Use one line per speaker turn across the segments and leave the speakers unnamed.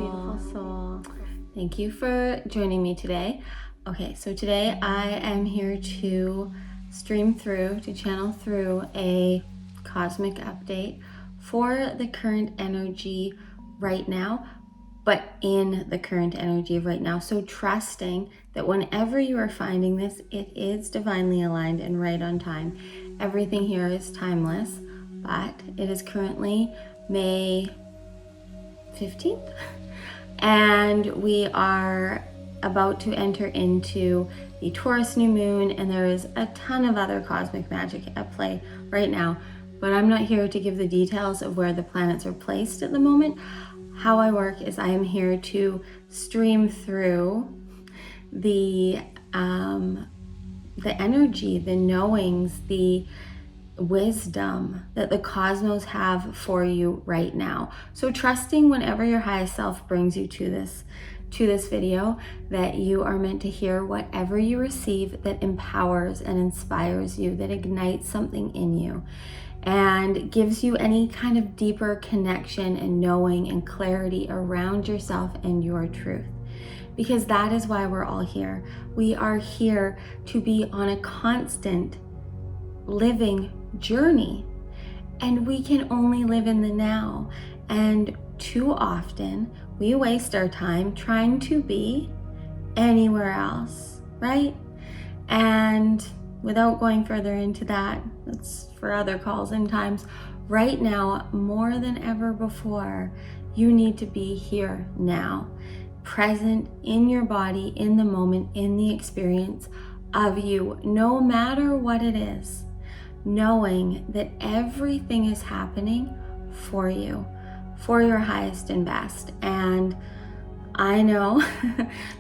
beautiful soul. Thank you for joining me today. Okay, so today I am here to channel through a cosmic update for the current energy right now, but in the current energy of right now. So trusting that whenever you are finding this, it is divinely aligned and right on time. Everything here is timeless, but it is currently May 15th, and we are about to enter into the Taurus new moon, and there is a ton of other cosmic magic at play right now, but I'm not here to give the details of where the planets are placed at the moment. How I work is I am here to stream through the energy, the knowings, the wisdom that the cosmos have for you right now. So trusting whenever your highest self brings you to this video, that you are meant to hear whatever you receive that empowers and inspires you, that ignites something in you and gives you any kind of deeper connection and knowing and clarity around yourself and your truth. Because that is why we're all here. We are here to be on a constant living journey, and we can only live in the now. And too often we waste our time trying to be anywhere else, right? And without going further into that, that's for other calls and times. Right now, more than ever before, you need to be here now, present in your body, in the moment, in the experience of you, no matter what it is, knowing that everything is happening for you, for your highest and best. And I know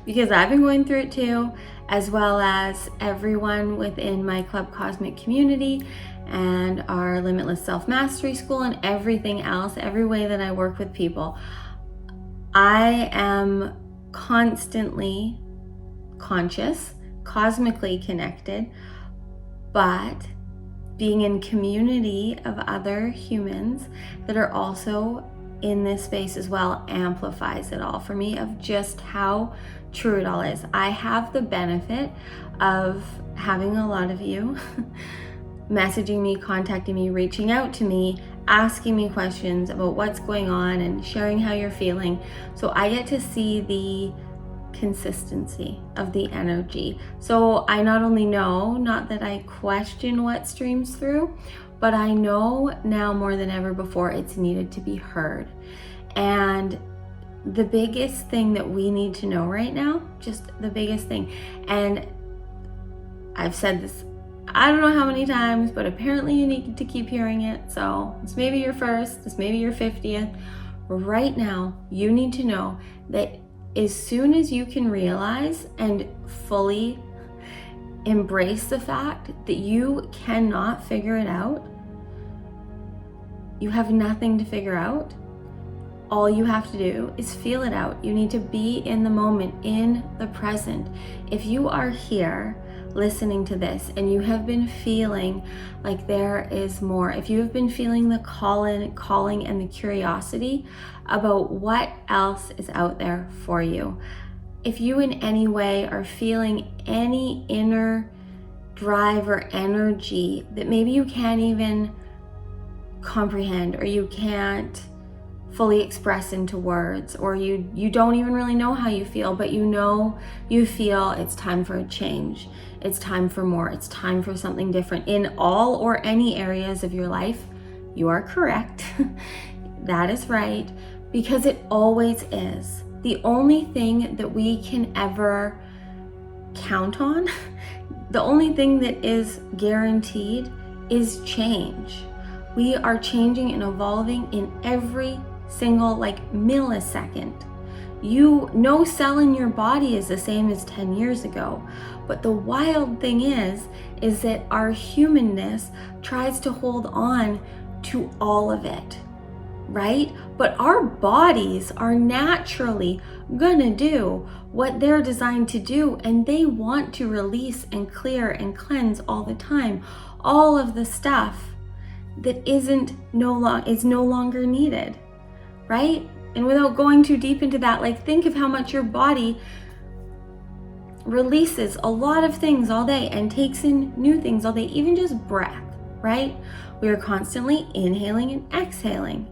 because I've been going through it too, as well as everyone within my Club Cosmic community and our Limitless Self-Mastery School and everything else, every way that I work with people. I am constantly conscious, cosmically connected, but being in community of other humans that are also in this space as well amplifies it all for me of just how true it all is. I have the benefit of having a lot of you messaging me, contacting me, reaching out to me, asking me questions about what's going on and sharing how you're feeling. So I get to see the consistency of the energy. So I not only know, not that I question what streams through, but I know now more than ever before it's needed to be heard. And the biggest thing that we need to know right now, just the biggest thing, and I've said this I don't know how many times, but apparently you need to keep hearing it. So this may be your first, this may be your 50th. Right now, you need to know that as soon as you can realize and fully embrace the fact that you cannot figure it out, you have nothing to figure out. All you have to do is feel it out. You need to be in the moment, in the present. If you are here listening to this and you have been feeling like there is more, if you have been feeling the calling and the curiosity about what else is out there for you, if you in any way are feeling any inner drive or energy that maybe you can't even comprehend or you can't fully express into words, or you don't even really know how you feel, but you know you feel it's time for a change, it's time for more, it's time for something different in all or any areas of your life, you are correct. That is right, because it always is. The only thing that we can ever count on, the only thing that is guaranteed is change. We are changing and evolving in every single millisecond. No cell in your body is the same as 10 years ago. But the wild thing is that our humanness tries to hold on to all of it, right? But our bodies are naturally gonna do what they're designed to do, and they want to release and clear and cleanse all the time, all of the stuff that is no longer needed, right? And without going too deep into that, like, think of how much your body releases a lot of things all day and takes in new things all day, even just breath, right? We are constantly inhaling and exhaling.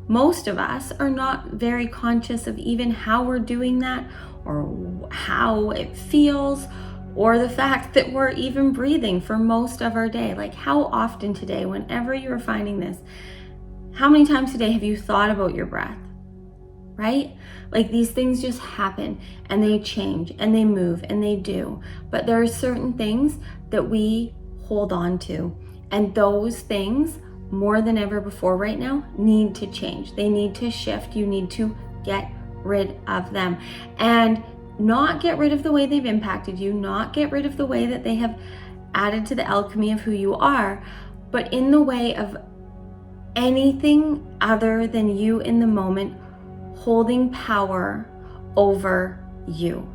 Most of us are not very conscious of even how we're doing that, or how it feels, or the fact that we're even breathing for most of our day. Like, how often today, whenever you're finding this, how many times today have you thought about your breath? Right? Like, these things just happen and they change and they move and they do. But there are certain things that we hold on to, and those things, more than ever before right now, need to change. They need to shift. You need to get rid of them, and not get rid of the way they've impacted you, not get rid of the way that they have added to the alchemy of who you are, but in the way of anything other than you in the moment holding power over you.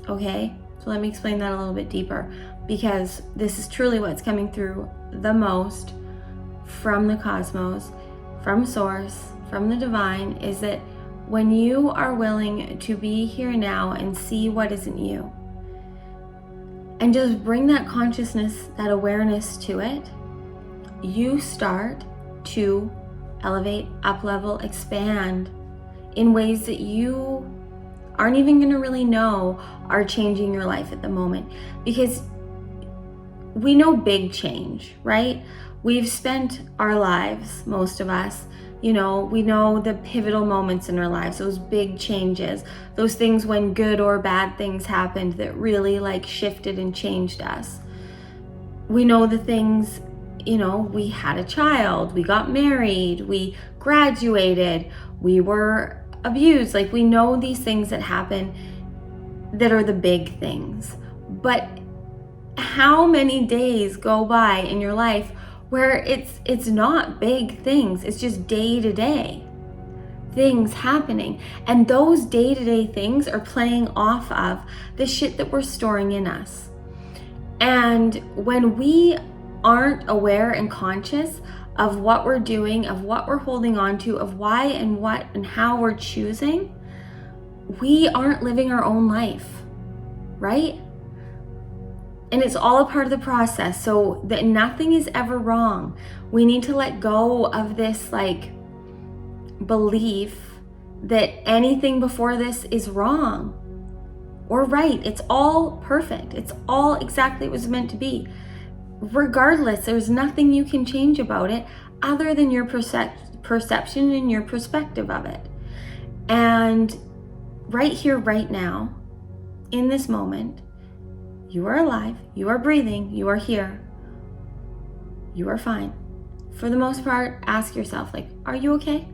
Okay? So let me explain that a little bit deeper, because this is truly what's coming through the most from the cosmos, from source, from the divine, is that when you are willing to be here now and see what isn't you, and just bring that consciousness, that awareness to it, you start to elevate, up-level, expand in ways that you aren't even going to really know are changing your life at the moment. Because we know big change, right? We've spent our lives, most of us, we know the pivotal moments in our lives, those big changes, those things when good or bad things happened that really like shifted and changed us. We know the things, we had a child, we got married, we graduated, we were abused. Like, we know these things that happen that are the big things. But how many days go by in your life where it's not big things, it's just day-to-day things happening, and those day-to-day things are playing off of the shit that we're storing in us. And when we aren't aware and conscious of what we're doing, of what we're holding on to, of why and what and how we're choosing, we aren't living our own life, right? And it's all a part of the process, so that nothing is ever wrong. We need to let go of this belief that anything before this is wrong or right. It's all perfect. It's all exactly what it was meant to be. Regardless, there's nothing you can change about it other than your perception and your perspective of it. And right here, right now, in this moment, you are alive, you are breathing, you are here, you are fine. For the most part, ask yourself, are you okay?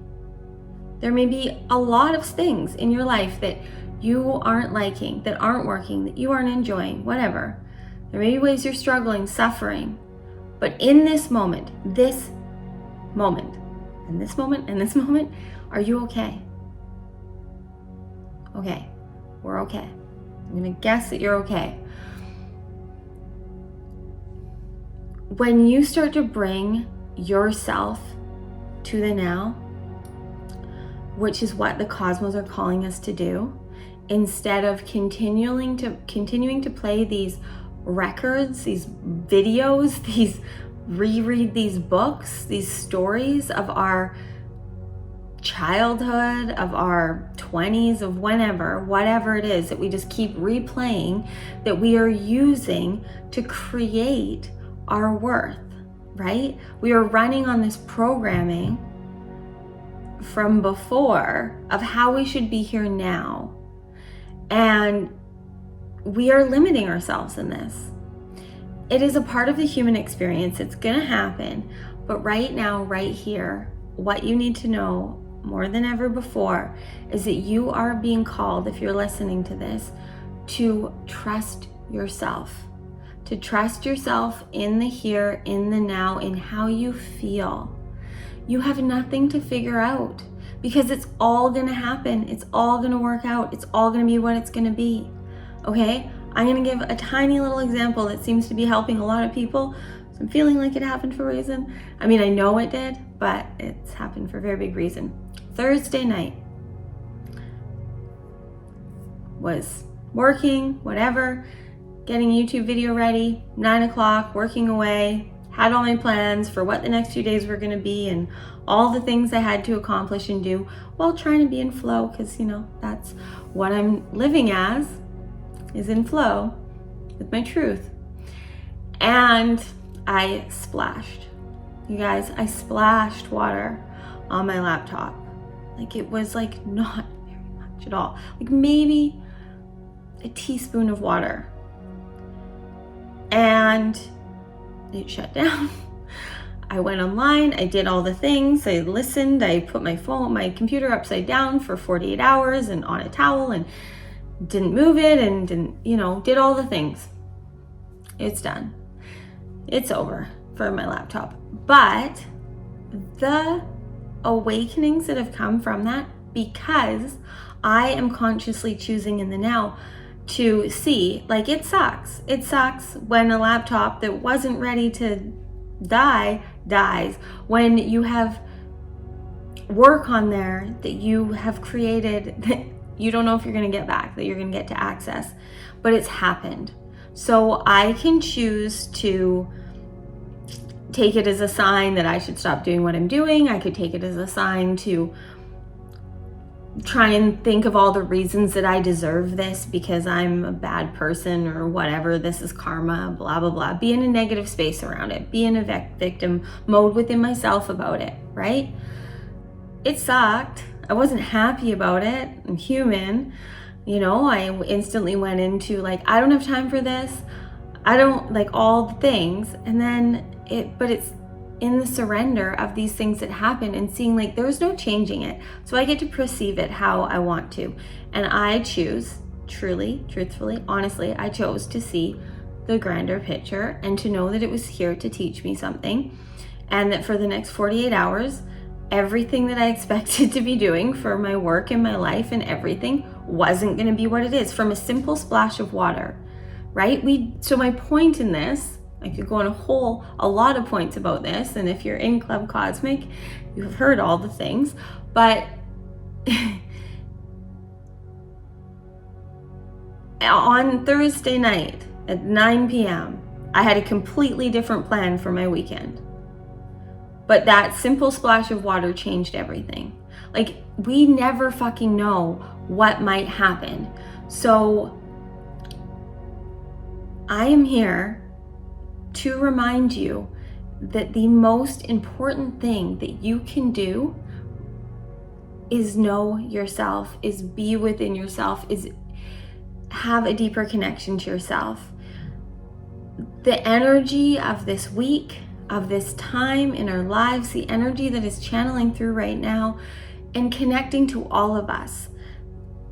There may be a lot of things in your life that you aren't liking, that aren't working, that you aren't enjoying, whatever. There may be ways you're struggling, suffering, but in this moment, and this moment, and this moment, are you okay? Okay, we're okay. I'm gonna guess that you're okay. When you start to bring yourself to the now, which is what the cosmos are calling us to do, instead of continuing to play these records, these videos, reread these books, these stories of our childhood, of our 20s, of whatever it is that we just keep replaying, that we are using to create our worth, right? We are running on this programming from before of how we should be here now. And we are limiting ourselves in this. It is a part of the human experience. It's gonna happen. But right now, right here, what you need to know more than ever before is that you are being called, if you're listening to this, to trust yourself. To trust yourself in the here, in the now, in how you feel. You have nothing to figure out, because it's all gonna happen. It's all gonna work out. It's all gonna be what it's gonna be. Okay? I'm gonna give a tiny little example that seems to be helping a lot of people. So I'm feeling like it happened for a reason. I mean, I know it did, but it's happened for a very big reason. Thursday night, was working, whatever, getting a YouTube video ready, 9 o'clock, working away, had all my plans for what the next few days were gonna be and all the things I had to accomplish and do while trying to be in flow, because that's what I'm living as, is in flow with my truth. And I splashed. You guys, I splashed water on my laptop. Like, it was like not very much at all. Like maybe a teaspoon of water. And it shut down. I went online, I did all the things, I listened, I put my computer upside down for 48 hours and on a towel and didn't move it and did all the things. It's done. It's over for my laptop. But the awakenings that have come from that, because I am consciously choosing in the now to see, like, it sucks. It sucks when a laptop that wasn't ready to die dies, when you have work on there that you have created that you don't know if you're going to get back, that you're going to get to access, but it's happened. So I can choose to take it as a sign that I should stop doing what I'm doing. I could take it as a sign to try and think of all the reasons that I deserve this because I'm a bad person or whatever, this is karma, blah, blah, blah. Be in a negative space around it. Be in a victim mode within myself about it, right? It sucked. I wasn't happy about it. I'm human. I instantly went into like, I don't have time for this. I don't like all the things. And then but it's in the surrender of these things that happen and seeing like there's no changing it. So I get to perceive it how I want to. And I choose, truly, truthfully, honestly, I chose to see the grander picture and to know that it was here to teach me something. And that for the next 48 hours, everything that I expected to be doing for my work and my life and everything wasn't going to be what it is from a simple splash of water, right? So my point in this, I could go on a lot of points about this, and if you're in Club Cosmic, you've heard all the things, but on Thursday night at 9 p.m., I had a completely different plan for my weekend. But that simple splash of water changed everything. Like, we never fucking know what might happen. So I am here to remind you that the most important thing that you can do is know yourself, is be within yourself, is have a deeper connection to yourself. The energy of this week, of this time in our lives, the energy that is channeling through right now and connecting to all of us.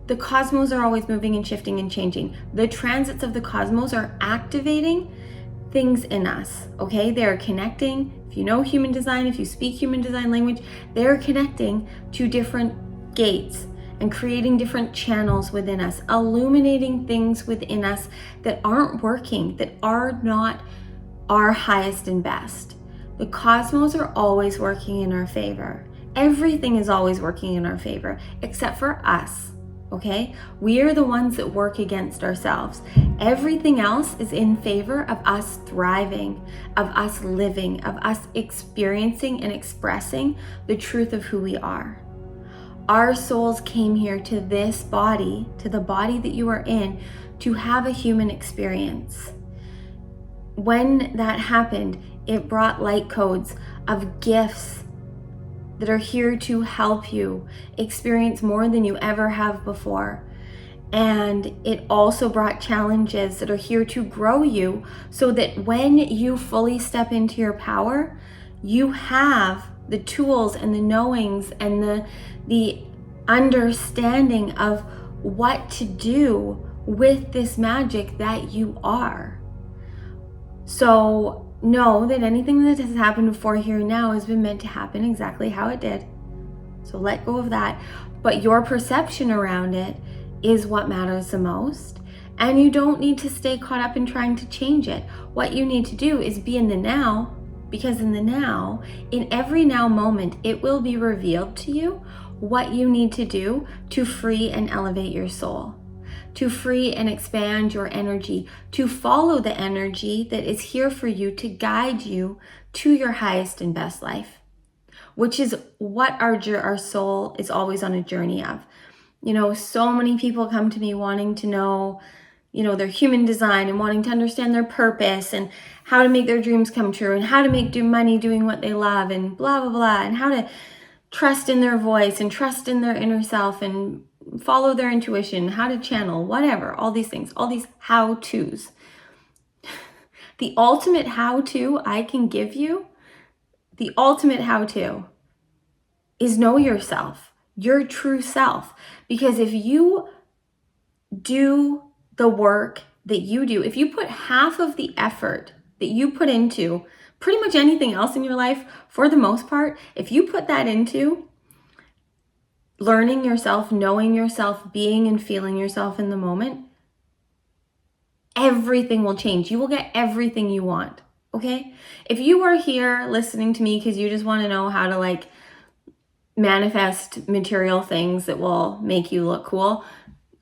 The cosmos are always moving and shifting and changing. The transits of the cosmos are activating things in us, okay? They're connecting. If you know human design, if you speak human design language, they're connecting to different gates and creating different channels within us, illuminating things within us that aren't working, that are not our highest and best. The cosmos are always working in our favor. Everything is always working in our favor, except for us. Okay? We are the ones that work against ourselves. Everything else is in favor of us thriving, of us living, of us experiencing and expressing the truth of who we are. Our souls came here to this body, to the body that you are in, to have a human experience. When that happened, it brought light codes of gifts that are here to help you experience more than you ever have before. And it also brought challenges that are here to grow you so that when you fully step into your power, you have the tools and the knowings and the understanding of what to do with this magic that you are. So know that anything that has happened before here and now has been meant to happen exactly how it did. So let go of that. But your perception around it is what matters the most. And you don't need to stay caught up in trying to change it. What you need to do is be in the now, because in the now, in every now moment, it will be revealed to you what you need to do to free and elevate your soul, to free and expand your energy, to follow the energy that is here for you to guide you to your highest and best life, which is what our soul is always on a journey of. You know, so many people come to me wanting to know, you know, their human design and wanting to understand their purpose and how to make their dreams come true and how to make money doing what they love and blah, blah, blah, and how to trust in their voice and trust in their inner self and follow their intuition, how to channel, whatever, all these things, all these how-tos. The ultimate how-to I can give you, the ultimate how-to is know yourself, your true self. Because if you do the work that you do, if you put half of the effort that you put into pretty much anything else in your life, for the most part, if you put that into learning yourself, knowing yourself, being and feeling yourself in the moment, everything will change. You will get everything you want, okay? If you are here listening to me because you just want to know how to like manifest material things that will make you look cool,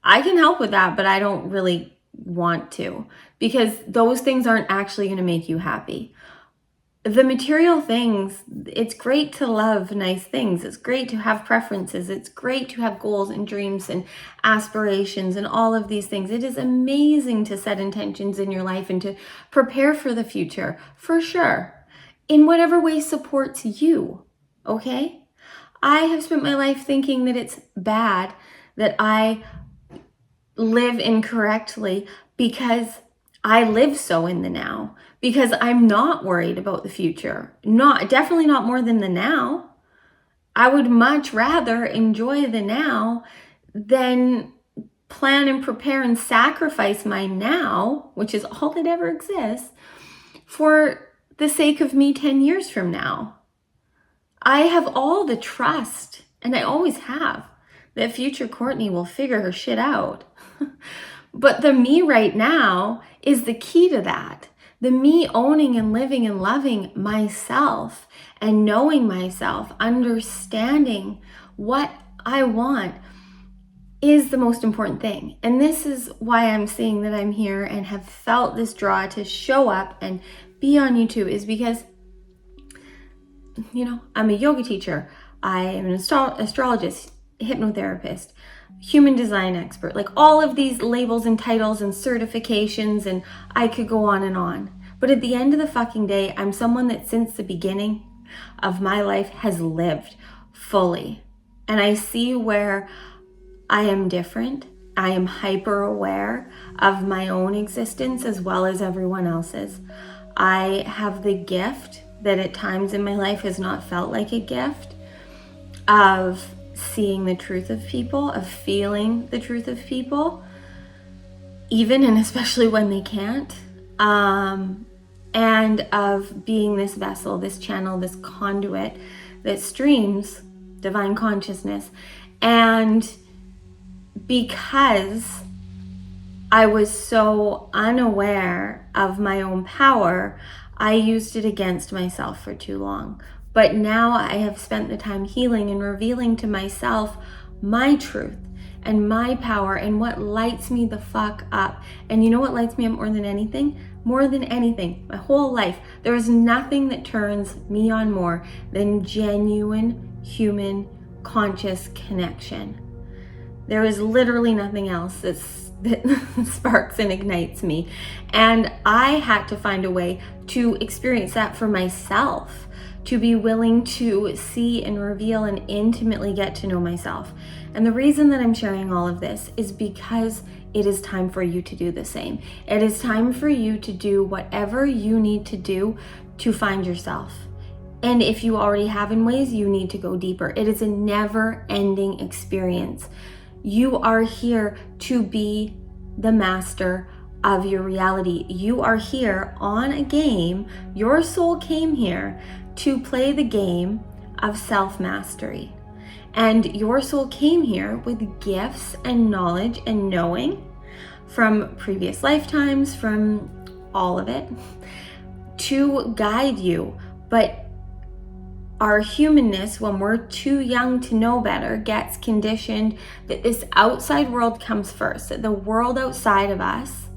I can help with that, but I don't really want to, because those things aren't actually going to make you happy. The material things, it's great to love nice things. It's great to have preferences. It's great to have goals and dreams and aspirations and all of these things. It is amazing to set intentions in your life and to prepare for the future, for sure, in whatever way supports you, okay? I have spent my life thinking that it's bad that I live incorrectly because I live so in the now, because I'm not worried about the future. Definitely not more than the now. I would much rather enjoy the now than plan and prepare and sacrifice my now, which is all that ever exists, for the sake of me 10 years from now. I have all the trust, and I always have, that future Courtney will figure her shit out. But the me right now is the key to that. The me owning and living and loving myself and knowing myself, understanding what I want is the most important thing. And this is why I'm saying that I'm here and have felt this draw to show up and be on YouTube, is because, you know, I'm a yoga teacher. I am an astrologist, hypnotherapist, human design expert, like all of these labels and titles and certifications, and I could go on and on. But at the end of the fucking day, I'm someone that since the beginning of my life has lived fully. And I see where I am different. I am hyper aware of my own existence as well as everyone else's. I have the gift that at times in my life has not felt like a gift of seeing the truth of people, of feeling the truth of people, even and especially when they can't, and of being this vessel, this channel, this conduit that streams divine consciousness. And because I was so unaware of my own power, I used it against myself for too long. But now I have spent the time healing and revealing to myself my truth and my power and what lights me the fuck up. And you know what lights me up more than anything? More than anything, my whole life, there is nothing that turns me on more than genuine human conscious connection. There is literally nothing else that sparks and ignites me. And I had to find a way to experience that for myself, to be willing to see and reveal and intimately get to know myself. And the reason that I'm sharing all of this is because it is time for you to do the same. It is time for you to do whatever you need to do to find yourself. And if you already have in ways, you need to go deeper. It is a never-ending experience. You are here to be the master of your reality. You are here on a game. Your soul came here to play the game of self-mastery. And your soul came here with gifts and knowledge and knowing from previous lifetimes, from all of it, to guide you. But our humanness, when we're too young to know better, gets conditioned that this outside world comes first, that the world outside of us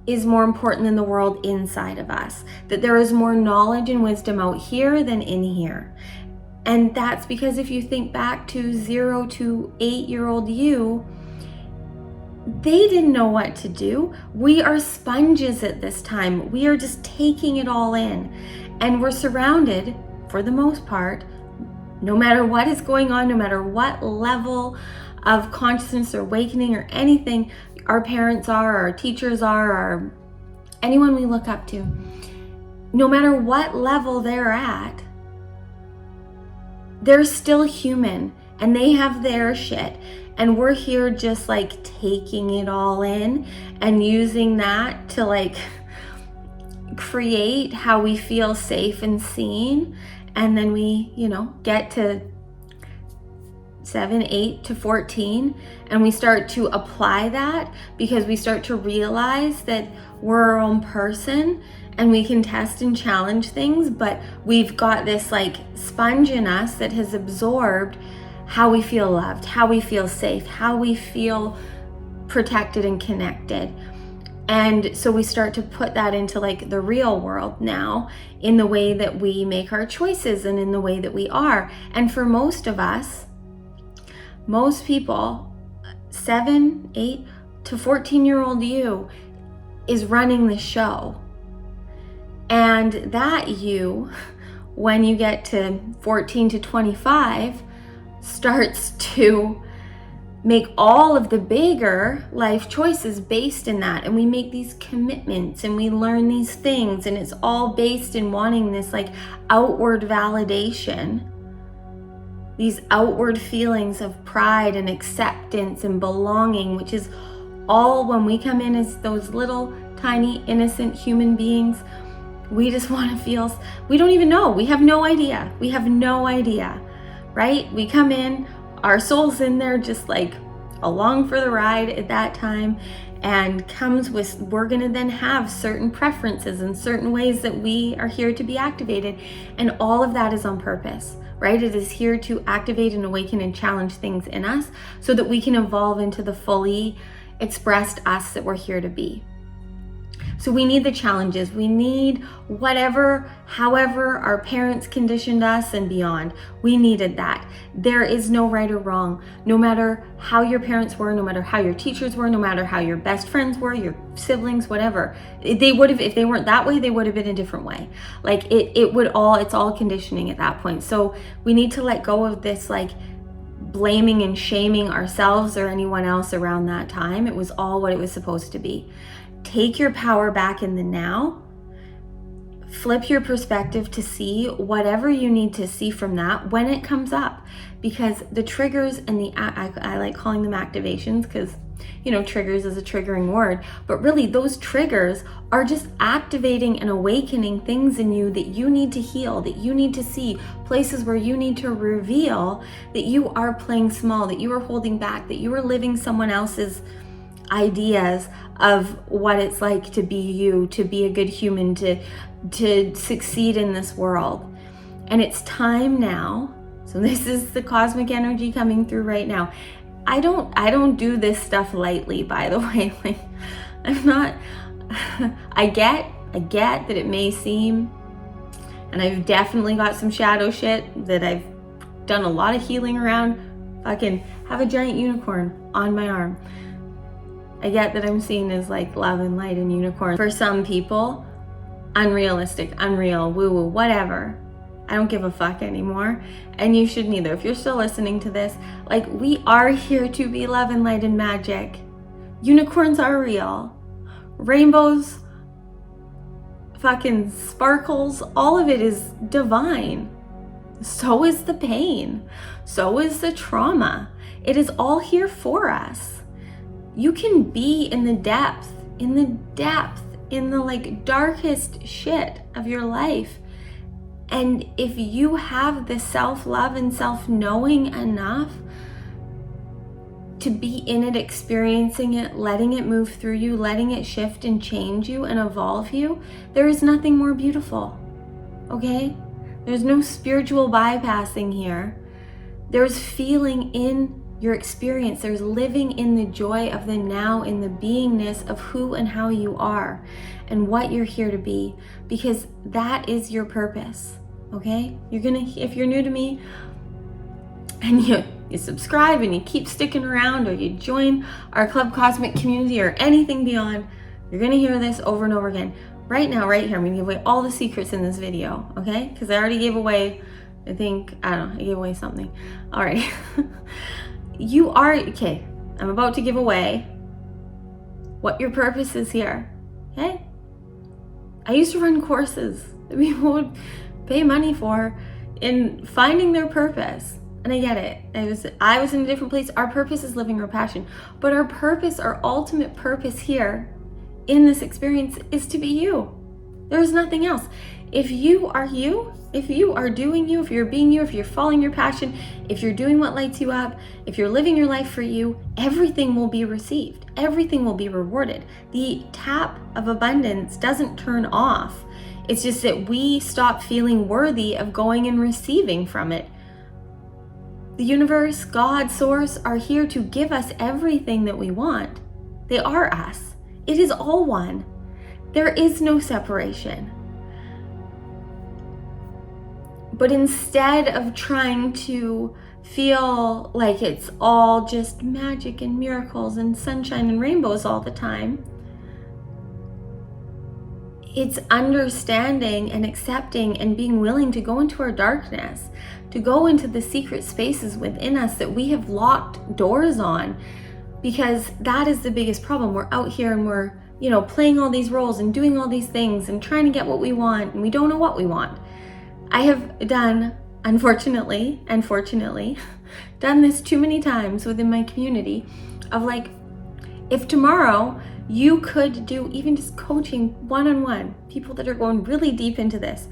is more important than the world inside of us, that there is more knowledge and wisdom out here than in here. And that's because if you think back to 0 to 8-year-old you, they didn't know what to do. We are sponges at this time. We are just taking it all in. And we're surrounded, for the most part, no matter what is going on, no matter what level of consciousness or awakening or anything our parents are, our teachers are, or anyone we look up to, no matter what level they're at, they're still human and they have their shit. And we're here just like taking it all in and using that to like create how we feel safe and seen. And then we, get to 7, 8 to 14 and we start to apply that because we start to realize that we're our own person and we can test and challenge things, but we've got this like sponge in us that has absorbed how we feel loved, how we feel safe, how we feel protected and connected. And so we start to put that into like the real world now in the way that we make our choices and in the way that we are. And for most of us, most people, 7, 8 to 14-year-old you is running the show. And that you, when you get to 14 to 25, starts to make all of the bigger life choices based in that. And we make these commitments and we learn these things, and it's all based in wanting this like outward validation, these outward feelings of pride and acceptance and belonging, which is all when we come in as those little tiny innocent human beings. We just want to feel, we don't even know. We have no idea. We have no idea, right? We come in, our soul's in there just like along for the ride at that time, and comes with, we're going to then have certain preferences and certain ways that we are here to be activated. And all of that is on purpose, right? It is here to activate and awaken and challenge things in us so that we can evolve into the fully expressed us that we're here to be. So we need the challenges. We need whatever, however our parents conditioned us and beyond. We needed that. There is no right or wrong. No matter how your parents were, no matter how your teachers were, no matter how your best friends were, your siblings, whatever. They would have, if they weren't that way, they would have been a different way. Like it's all conditioning at that point. So we need to let go of this like blaming and shaming ourselves or anyone else around that time. It was all what it was supposed to be. Take your power back in the now. Flip your perspective to see whatever you need to see from that when it comes up. Because the triggers and I like calling them activations because, triggers is a triggering word. But really, those triggers are just activating and awakening things in you that you need to heal, that you need to see, places where you need to reveal that you are playing small, that you are holding back, that you are living someone else's ideas of what it's like to be you, to be a good human, to succeed in this world. And it's time now. So this is the cosmic energy coming through right now. I don't do this stuff lightly, by the way. Like, I'm not, I get that it may seem, and I've definitely got some shadow shit that I've done a lot of healing around. Fucking have a giant unicorn on my arm. I get that I'm seen as like love and light and unicorn. For some people, unrealistic, unreal, woo-woo, whatever. I don't give a fuck anymore. And you shouldn't either. If you're still listening to this, like, we are here to be love and light and magic. Unicorns are real. Rainbows, fucking sparkles, all of it is divine. So is the pain. So is the trauma. It is all here for us. You can be in the depth, in the like darkest shit of your life. And if you have the self-love and self-knowing enough to be in it, experiencing it, letting it move through you, letting it shift and change you and evolve you, there is nothing more beautiful, okay? There's no spiritual bypassing here. There's feeling in your experience. There's living in the joy of the now, in the beingness of who and how you are and what you're here to be, because that is your purpose. Okay? If you're new to me and you subscribe and you keep sticking around, or you join our Club Cosmic community or anything beyond, you're gonna hear this over and over again. Right now, right here, I'm gonna give away all the secrets in this video, okay? Because I already gave away, I gave away something. All right. Okay, I'm about to give away what your purpose is here, okay? I used to run courses that people would pay money for in finding their purpose. And I get it. I was in a different place. Our purpose is living our passion. But our purpose, our ultimate purpose here in this experience is to be you. There's nothing else. If you are you, if you are doing you, if you're being you, if you're following your passion, if you're doing what lights you up, if you're living your life for you, everything will be received. Everything will be rewarded. The tap of abundance doesn't turn off. It's just that we stop feeling worthy of going and receiving from it. The universe, God, source are here to give us everything that we want. They are us. It is all one. There is no separation. But instead of trying to feel like it's all just magic and miracles and sunshine and rainbows all the time, it's understanding and accepting and being willing to go into our darkness, to go into the secret spaces within us that we have locked doors on, because that is the biggest problem. We're out here and we're, playing all these roles and doing all these things and trying to get what we want, and we don't know what we want. I have done, unfortunately and fortunately, done this too many times within my community of like, if tomorrow you could do even just coaching one-on-one, people that are going really deep into this.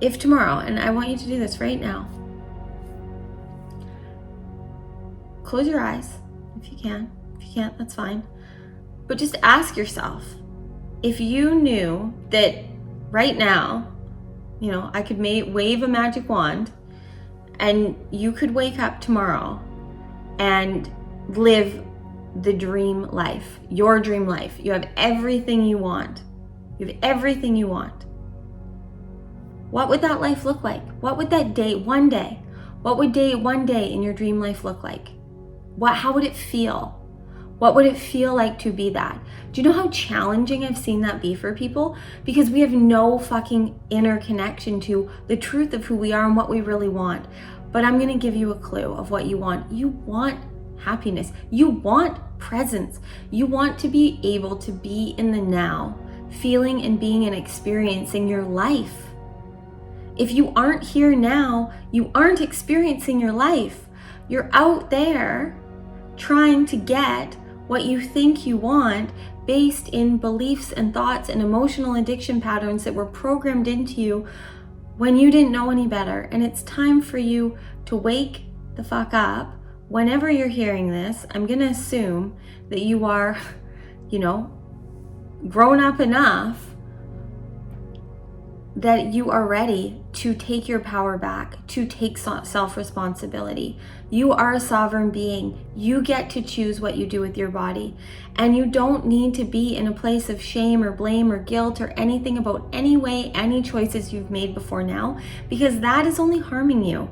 If tomorrow, and I want you to do this right now, close your eyes if you can. If you can't, that's fine. But just ask yourself, if you knew that right now, I could wave a magic wand and you could wake up tomorrow and live the dream life, your dream life. You have everything you want. You have everything you want. What would that life look like? What would that one day in your dream life look like? How would it feel? What would it feel like to be that? Do you know how challenging I've seen that be for people? Because we have no fucking inner connection to the truth of who we are and what we really want. But I'm gonna give you a clue of what you want. You want happiness. You want presence. You want to be able to be in the now, feeling and being and experiencing your life. If you aren't here now, you aren't experiencing your life. You're out there trying to get what you think you want based in beliefs and thoughts and emotional addiction patterns that were programmed into you when you didn't know any better. And it's time for you to wake the fuck up. Whenever you're hearing this, I'm going to assume that you are, grown up enough that you are ready to take your power back, to take self-responsibility. You are a sovereign being. You get to choose what you do with your body. And you don't need to be in a place of shame or blame or guilt or anything about any choices you've made before now, because that is only harming you.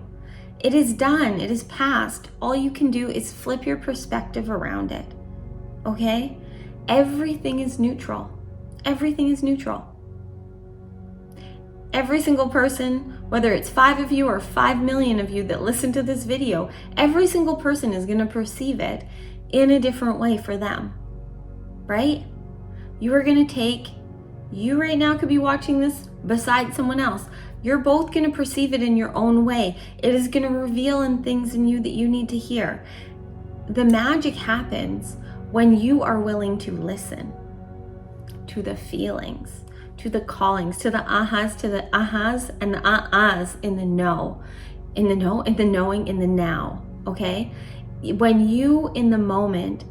It is done. It is past. All you can do is flip your perspective around it. Okay? Everything is neutral. Everything is neutral. Every single person, whether it's 5 of you or 5 million of you that listen to this video, every single person is going to perceive it in a different way for them, right? You are going to you right now could be watching this beside someone else. You're both going to perceive it in your own way. It is going to reveal in things in you that you need to hear. The magic happens when you are willing to listen to the feelings, to the callings, to the ahas, and the ahs in the know, in the knowing, in the now, okay? When you, in the moment,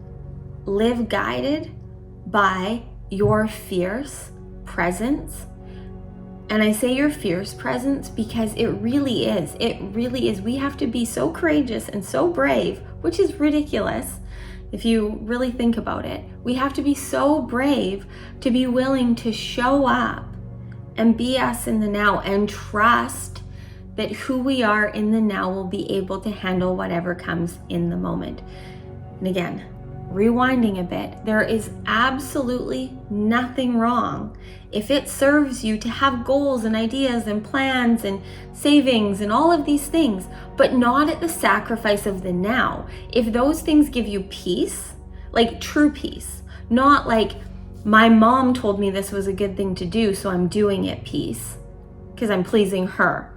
live guided by your fierce presence And I say your fierce presence because it really is. It really is. We have to be so courageous and so brave, which is ridiculous if you really think about it. We have to be so brave to be willing to show up and be us in the now and trust that who we are in the now will be able to handle whatever comes in the moment. And again, rewinding a bit, there is absolutely nothing wrong if it serves you to have goals and ideas and plans and savings and all of these things, but not at the sacrifice of the now. If those things give you peace, like true peace, not like my mom told me this was a good thing to do, so I'm doing it peace because I'm pleasing her.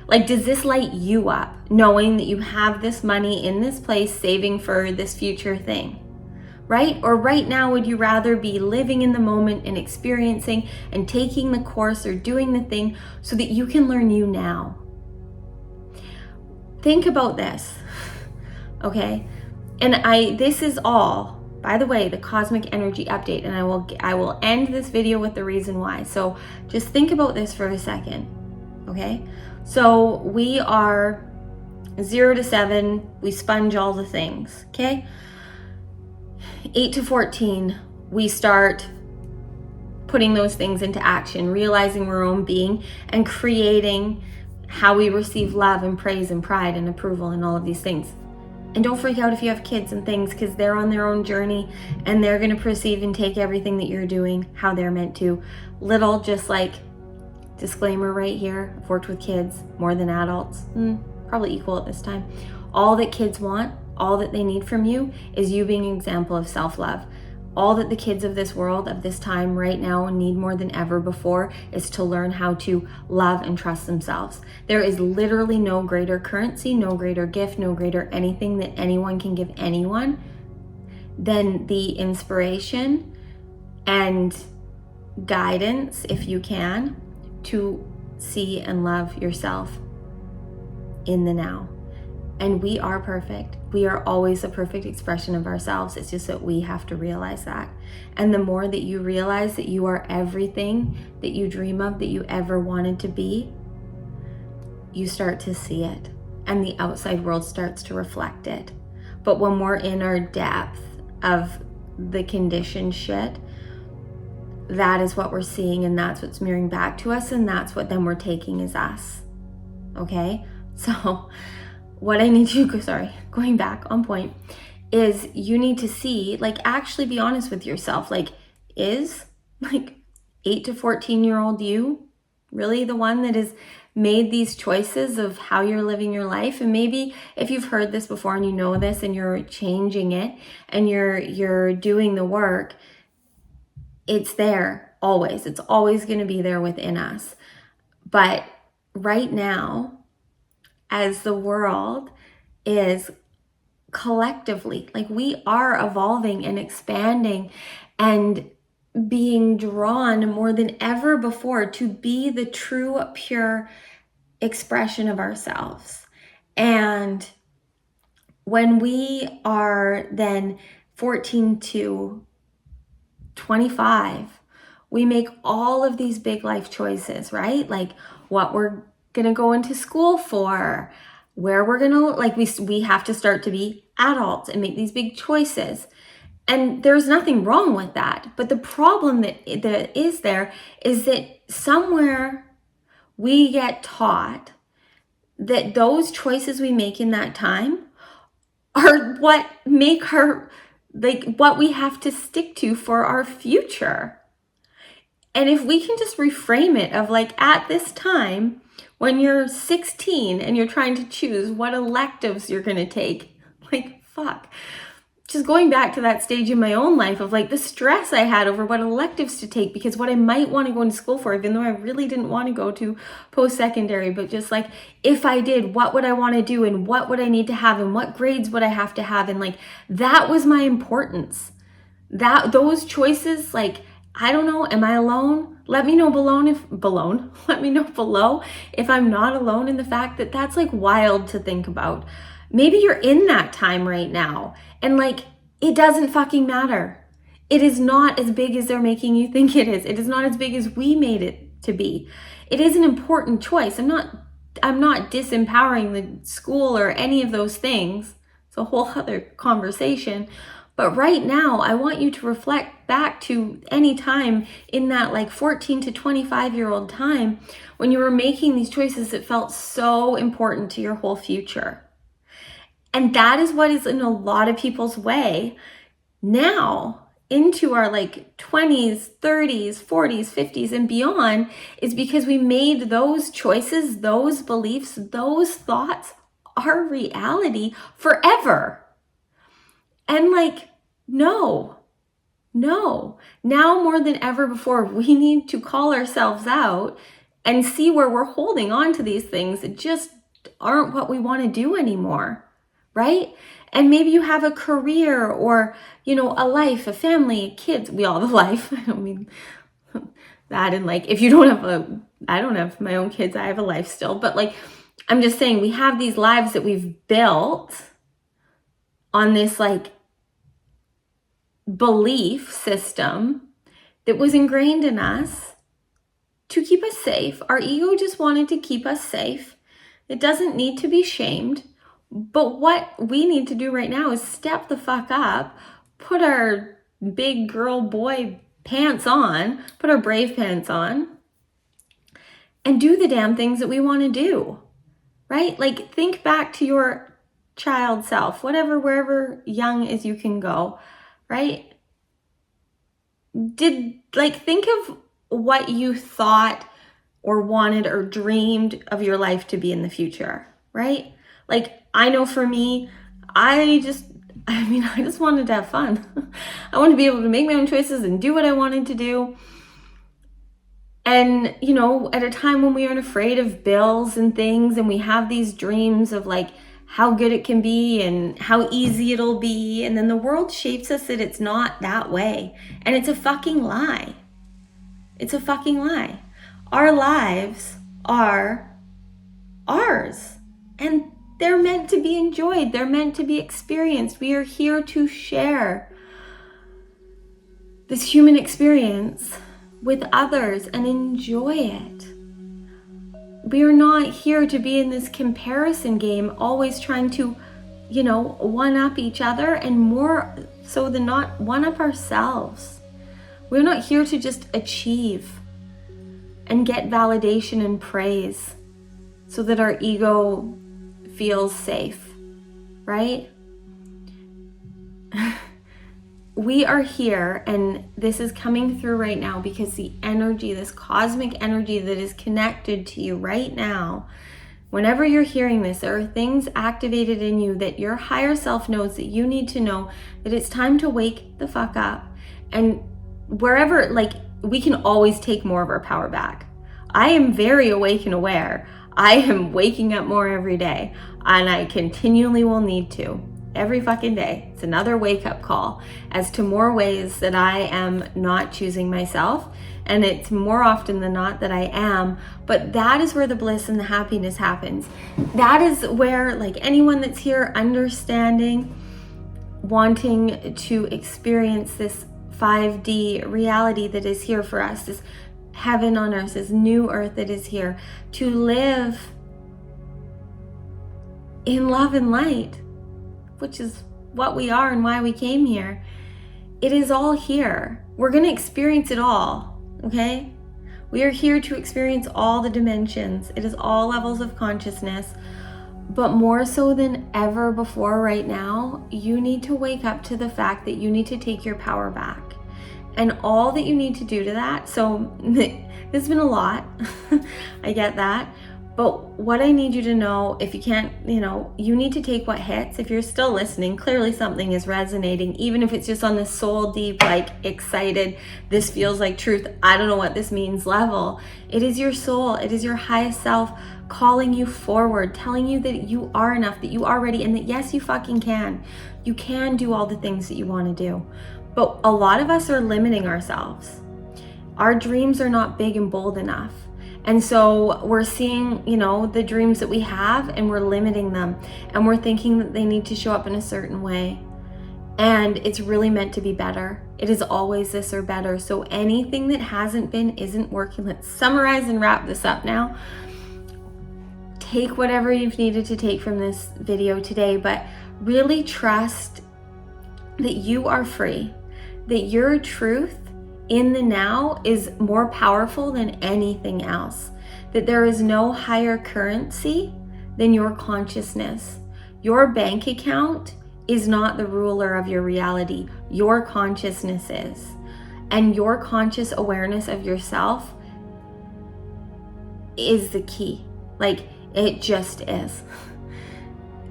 Like, does this light you up knowing that you have this money in this place saving for this future thing? Right? Or right now, would you rather be living in the moment and experiencing and taking the course or doing the thing so that you can learn you now? Think about this, okay? And this is all, by the way, the cosmic energy update, and I will end this video with the reason why. So just think about this for a second, okay? So we are 0 to 7, we sponge all the things, okay? 8 to 14, we start putting those things into action, realizing our own being and creating how we receive love and praise and pride and approval and all of these things. And don't freak out if you have kids and things, because they're on their own journey and they're going to perceive and take everything that you're doing how they're meant to. Little, just like, disclaimer right here, I've worked with kids more than adults, probably equal at this time. All that kids want, all that they need from you is you being an example of self-love. All that the kids of this world, of this time right now, need more than ever before is to learn how to love and trust themselves. There is literally no greater currency, no greater gift, no greater anything that anyone can give anyone than the inspiration and guidance, if you can, to see and love yourself in the now. And we are perfect. We are always a perfect expression of ourselves. It's just that we have to realize that. And the more that you realize that you are everything that you dream of, that you ever wanted to be, you start to see it. And the outside world starts to reflect it. But when we're in our depth of the conditioned shit, that is what we're seeing, and that's what's mirroring back to us, and that's what then we're taking as us. Okay? So what I need you, going back on point, is you need to see, like, actually be honest with yourself. Like, is like 8 to 14-year-old you really the one that has made these choices of how you're living your life? And maybe if you've heard this before and you know this and you're changing it and you're doing the work, it's there always. It's always going to be there within us. But right now, as the world is collectively, like, we are evolving and expanding and being drawn more than ever before to be the true, pure expression of ourselves. And when we are then 14 to 25, we make all of these big life choices, right? Like what we're gonna go into school for, where we're gonna, like, we have to start to be adults and make these big choices. And there's nothing wrong with that. But the problem that is there is that somewhere we get taught that those choices we make in that time are what make our, like, what we have to stick to for our future. And if we can just reframe it of, like, at this time, when you're 16 and you're trying to choose what electives you're going to take, like, fuck. Just going back to that stage in my own life of, like, the stress I had over what electives to take, because what I might want to go into school for, even though I really didn't want to go to post-secondary, but just like, if I did, what would I want to do and what would I need to have and what grades would I have to have? And, like, that was my importance. Those choices, like, I don't know, am I alone? Let me know let me know below if I'm not alone in the fact that that's, like, wild to think about. Maybe you're in that time right now and, like, it doesn't fucking matter. It is not as big as they're making you think it is. It is not as big as we made it to be. It is an important choice. I'm not disempowering the school or any of those things. It's a whole other conversation. But right now, I want you to reflect back to any time in that like 14 to 25-year-old time when you were making these choices that felt so important to your whole future. And that is what is in a lot of people's way now into our like 20s, 30s, 40s, 50s, and beyond, is because we made those choices, those beliefs, those thoughts our reality forever. And like, no, now more than ever before, we need to call ourselves out and see where we're holding on to these things that just aren't what we want to do anymore, right? And maybe you have a career or, you know, a life, a family, kids. We all have a life. I don't mean that. And like, if you don't have I don't have my own kids, I have a life still. But like, I'm just saying we have these lives that we've built on this like belief system that was ingrained in us to keep us safe. Our ego just wanted to keep us safe. It doesn't need to be shamed. But what we need to do right now is step the fuck up, put our big girl boy pants on, put our brave pants on, and do the damn things that we want to do, right? Like, think back to your child self, wherever young as you can go, right? Think of what you thought or wanted or dreamed of your life to be in the future, right? Like, I know for me, I just wanted to have fun. I wanted to be able to make my own choices and do what I wanted to do. And, you know, at a time when we aren't afraid of bills and things, and we have these dreams of like how good it can be and how easy it'll be. And then the world shapes us that it's not that way. And it's a fucking lie. It's a fucking lie. Our lives are ours. And they're meant to be enjoyed. They're meant to be experienced. We are here to share this human experience with others and enjoy it. We are not here to be in this comparison game, always trying to, you know, one-up each other, and more so than not, one-up ourselves. We're not here to just achieve and get validation and praise so that our ego feels safe, right? We are here, and this is coming through right now because the energy, this cosmic energy that is connected to you right now, whenever you're hearing this, there are things activated in you that your higher self knows that you need to know that it's time to wake the fuck up. And wherever, like, we can always take more of our power back. I am very awake and aware. I am waking up more every day, and I continually will need to. Every fucking day. It's another wake-up call as to more ways that I am not choosing myself, and it's more often than not that I am. But that is where the bliss and the happiness happens. That is where, like, anyone that's here understanding, wanting to experience this 5D reality that is here for us, this heaven on earth, this new earth that is here, to live in love and light, which is what we are and why we came here. It is all here. We're going to experience it all, okay? We are here to experience all the dimensions. It is all levels of consciousness. But more so than ever before right now, you need to wake up to the fact that you need to take your power back. And all that you need to do to that, so this has been a lot, I get that. But what I need you to know, if you can't, you need to take what hits. If you're still listening, clearly something is resonating, even if it's just on the soul deep, like excited, this feels like truth, I don't know what this means level. It is your soul, it is your highest self calling you forward, telling you that you are enough, that you are ready, and that yes, you fucking can. You can do all the things that you want to do. But a lot of us are limiting ourselves. Our dreams are not big and bold enough. And so we're seeing, the dreams that we have, and we're limiting them, and we're thinking that they need to show up in a certain way. And it's really meant to be better. It is always this or better. So anything that hasn't been isn't working. Let's summarize and wrap this up now. Take whatever you've needed to take from this video today, but really trust that you are free, that your truth in the now is more powerful than anything else, that there is no higher currency than your consciousness. Your bank account is not the ruler of your reality. Your consciousness is. And your conscious awareness of yourself is the key. Like, it just is.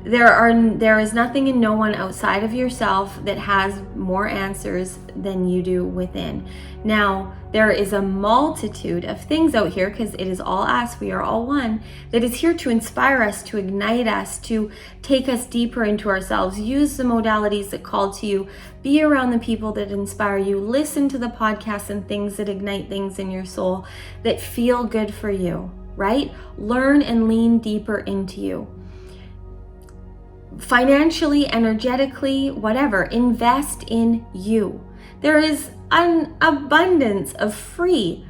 There is nothing and no one outside of yourself that has more answers than you do within. Now, there is a multitude of things out here, because it is all us, we are all one, that is here to inspire us, to ignite us, to take us deeper into ourselves. Use the modalities that call to you. Be around the people that inspire you. Listen to the podcasts and things that ignite things in your soul that feel good for you, right? Learn and lean deeper into you. Financially, energetically, whatever, invest in you. There is an abundance of free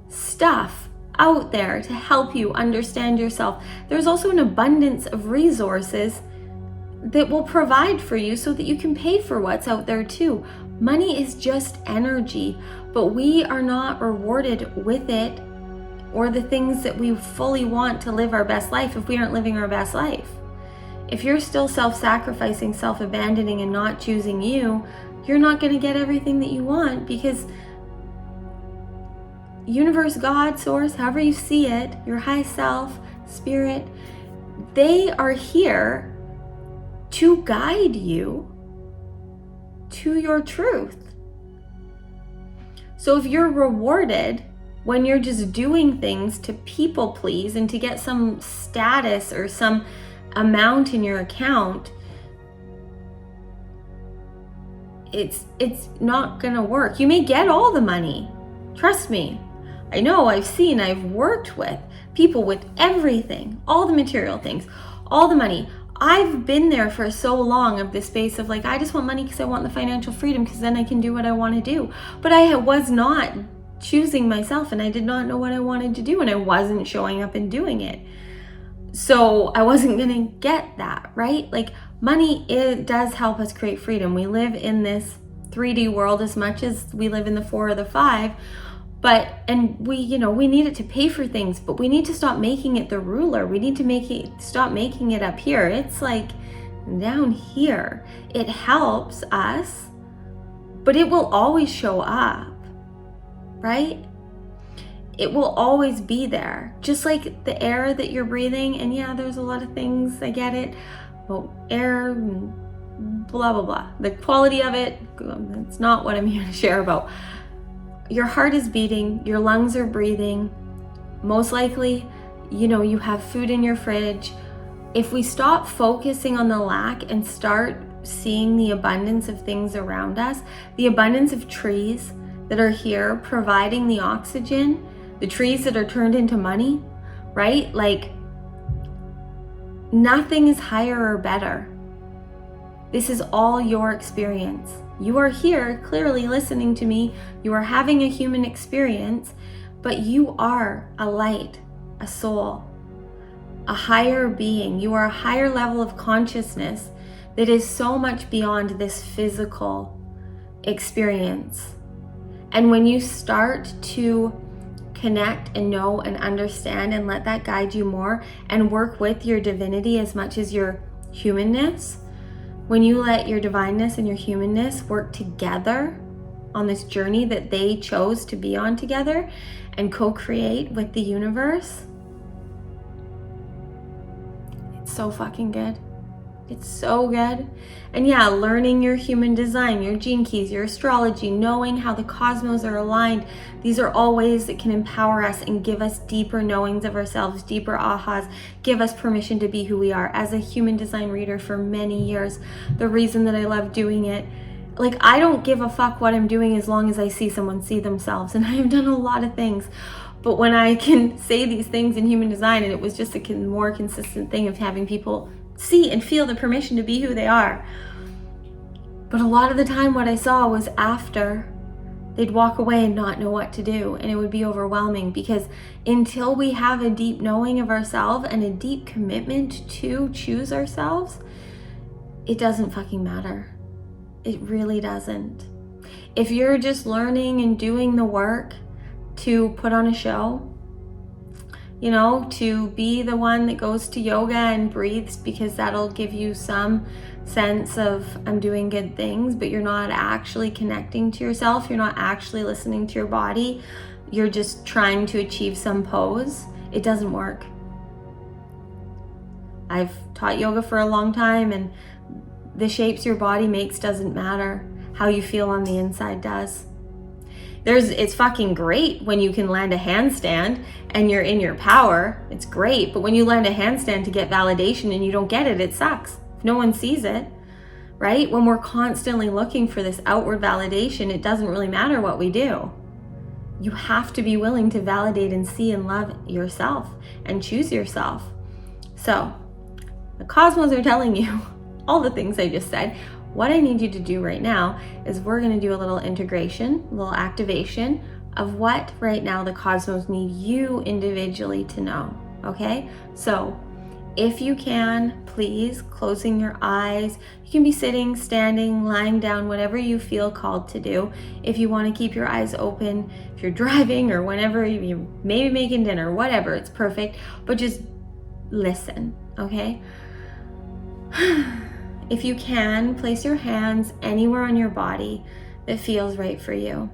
stuff out there to help you understand yourself. There's also an abundance of resources that will provide for you so that you can pay for what's out there too. Money is just energy, but we are not rewarded with it or the things that we fully want to live our best life if we aren't living our best life. If you're still self-sacrificing, self-abandoning, and not choosing you, you're not going to get everything that you want, because universe, God, source, however you see it, your high self, spirit, they are here to guide you to your truth. So if you're rewarded when you're just doing things to people please and to get some status or some amount in your account, it's not gonna work. You may get all the money. Trust me. I know, I've worked with people with everything, all the material things, all the money. I've been there for so long of the space of like, I just want money because I want the financial freedom, because then I can do what I want to do. But I was not choosing myself, and I did not know what I wanted to do, and I wasn't showing up and doing it. So I wasn't gonna get that, right? Like, money, it does help us create freedom. We live in this 3D world as much as we live in the 4 or the 5, and we need it to pay for things, but we need to stop making it the ruler. We need to stop making it up here. It's like down here. It helps us, but it will always show up, right? It will always be there, just like the air that you're breathing. And yeah, there's a lot of things, I get it, well, air, blah, blah, blah. The quality of it, that's not what I'm here to share about. Your heart is beating, your lungs are breathing. Most likely, you have food in your fridge. If we stop focusing on the lack and start seeing the abundance of things around us, the abundance of trees that are here providing the oxygen, the trees that are turned into money, right? Like, nothing is higher or better. This is all your experience. You are here clearly listening to me. You are having a human experience, but you are a light, a soul, a higher being. You are a higher level of consciousness that is so much beyond this physical experience. And when you start to connect and know and understand and let that guide you more and work with your divinity as much as your humanness, when you let your divineness and your humanness work together on this journey that they chose to be on together and co-create with the universe, it's so fucking good. It's so good. And yeah, learning your human design, your gene keys, your astrology, knowing how the cosmos are aligned, these are all ways that can empower us and give us deeper knowings of ourselves, deeper ahas, give us permission to be who we are. As a human design reader for many years, the reason that I love doing it, like, I don't give a fuck what I'm doing as long as I see someone see themselves. And I have done a lot of things. But when I can say these things in human design, and it was just a more consistent thing of having people see and feel the permission to be who they are, But a lot of the time what I saw was after they'd walk away and not know what to do, and it would be overwhelming, because until we have a deep knowing of ourselves and a deep commitment to choose ourselves, it doesn't fucking matter. It really doesn't. If you're just learning and doing the work to put on a show, you know, to be the one that goes to yoga and breathes because that'll give you some sense of I'm doing good things, but you're not actually connecting to yourself, you're not actually listening to your body, you're just trying to achieve some pose, it doesn't work. I've taught yoga for a long time, and the shapes your body makes doesn't matter. How you feel on the inside does. It's fucking great when you can land a handstand and you're in your power. It's great. But when you land a handstand to get validation and you don't get it, it sucks. If no one sees it, right? When we're constantly looking for this outward validation, it doesn't really matter what we do. You have to be willing to validate and see and love yourself and choose yourself. So the cosmos are telling you all the things I just said. What I need you to do right now is we're going to do a little integration, a little activation of what right now the cosmos need you individually to know, okay? So if you can, please, closing your eyes. You can be sitting, standing, lying down, whatever you feel called to do. If you want to keep your eyes open, if you're driving or whenever you maybe making dinner, whatever, it's perfect. But just listen, okay? If you can, place your hands anywhere on your body that feels right for you.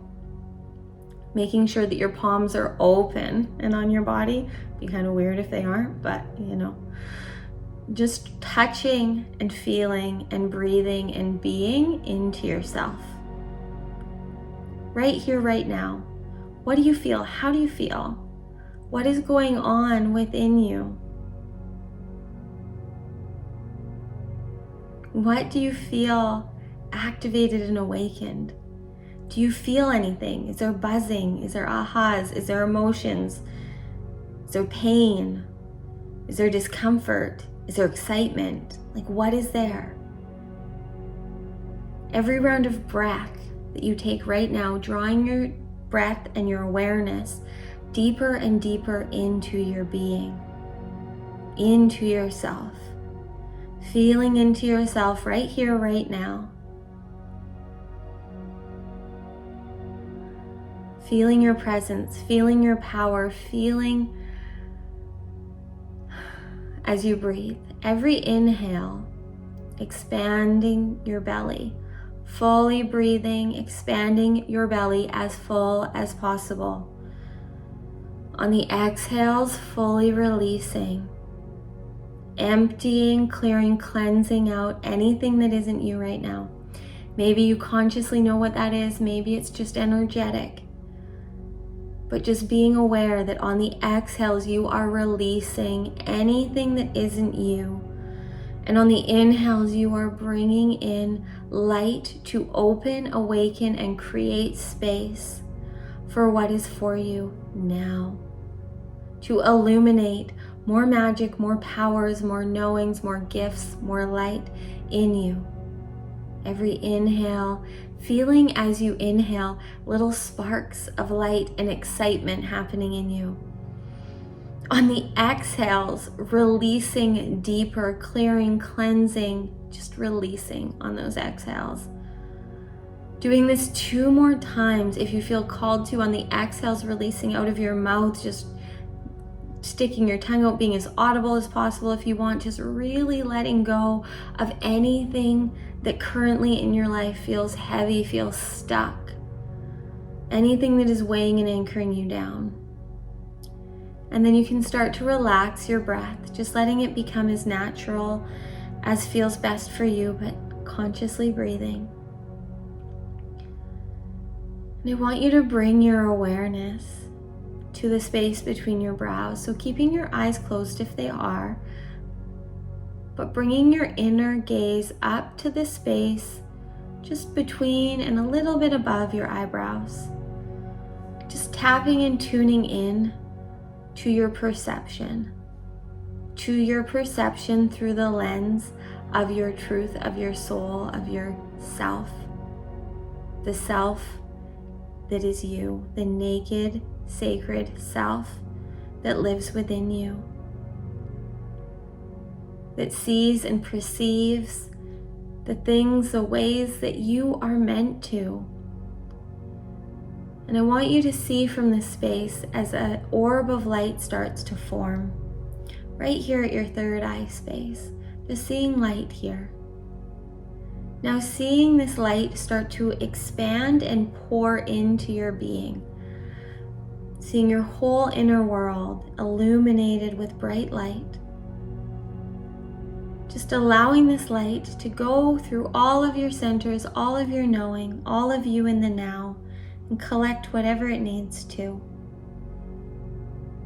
Making sure that your palms are open and on your body. Be kind of weird if they aren't, but you know. Just touching and feeling and breathing and being into yourself. Right here, right now. What do you feel? How do you feel? What is going on within you? What do you feel activated and awakened? Do you feel anything? Is there buzzing? Is there ahas? Is there emotions? Is there pain? Is there discomfort? Is there excitement? Like, what is there? Every round of breath that you take right now, drawing your breath and your awareness deeper and deeper into your being, into yourself. Feeling into yourself right here, right now. Feeling your presence, feeling your power, feeling as you breathe. Every inhale, expanding your belly. Fully breathing, expanding your belly as full as possible. On the exhales, fully releasing. Emptying, clearing, cleansing out anything that isn't you right now. Maybe you consciously know what that is. Maybe it's just energetic. But just being aware that on the exhales, you are releasing anything that isn't you. And on the inhales, you are bringing in light to open, awaken, and create space for what is for you now. To illuminate more magic, more powers, more knowings, more gifts, more light in you. Every inhale, feeling as you inhale little sparks of light and excitement happening in you. On the exhales, releasing deeper, clearing, cleansing, just releasing on those exhales. Doing this 2 more times if you feel called to. On the exhales, releasing out of your mouth, just sticking your tongue out, being as audible as possible if you want, just really letting go of anything that currently in your life feels heavy, feels stuck, anything that is weighing and anchoring you down. And then you can start to relax your breath, just letting it become as natural as feels best for you, but consciously breathing. And I want you to bring your awareness to the space between your brows. So keeping your eyes closed if they are, but bringing your inner gaze up to the space just between and a little bit above your eyebrows. Just tapping and tuning in to your perception through the lens of your truth, of your soul, of your self. The self that is you, the naked, sacred self that lives within you, that sees and perceives the things, the ways that you are meant to. And I want you to see from this space as an orb of light starts to form, right here at your third eye space, just seeing light here. Now seeing this light start to expand and pour into your being, seeing your whole inner world illuminated with bright light. Just allowing this light to go through all of your centers, all of your knowing, all of you in the now, and collect whatever it needs to.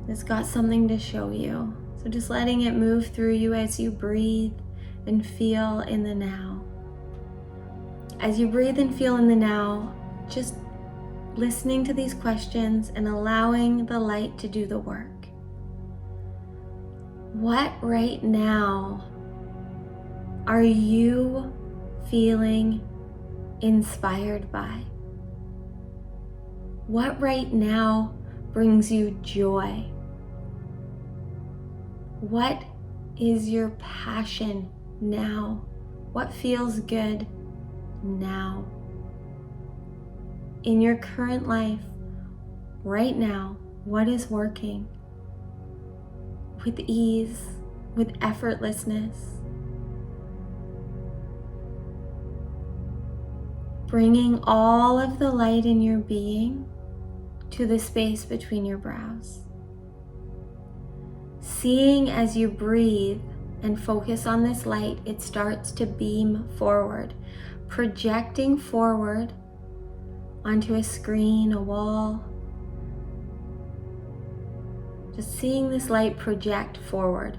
It's got something to show you. So just letting it move through you as you breathe and feel in the now. As you breathe and feel in the now, just listening to these questions and allowing the light to do the work. What right now are you feeling inspired by? What right now brings you joy? What is your passion now? What feels good now? In your current life, right now, what is working with ease, with effortlessness? Bringing all of the light in your being to the space between your brows. Seeing as you breathe and focus on this light, it starts to beam forward, projecting forward onto a screen, a wall. Just seeing this light project forward,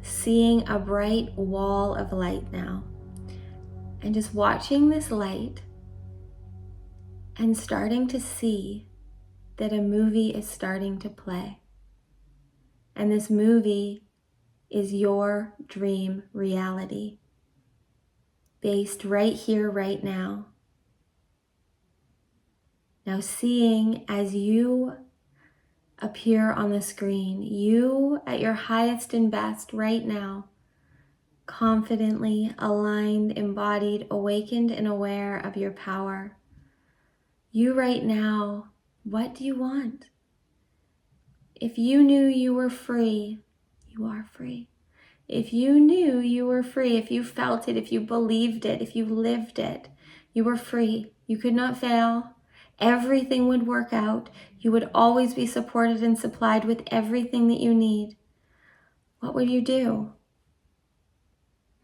seeing a bright wall of light now. And just watching this light and starting to see that a movie is starting to play. And this movie is your dream reality, based right here, right now. Now seeing as you appear on the screen, you at your highest and best right now, confidently, aligned, embodied, awakened, and aware of your power. You right now, what do you want? If you knew you were free, you are free. If you knew you were free, if you felt it, if you believed it, if you lived it, you were free. You could not fail. Everything would work out. You would always be supported and supplied with everything that you need. What would you do?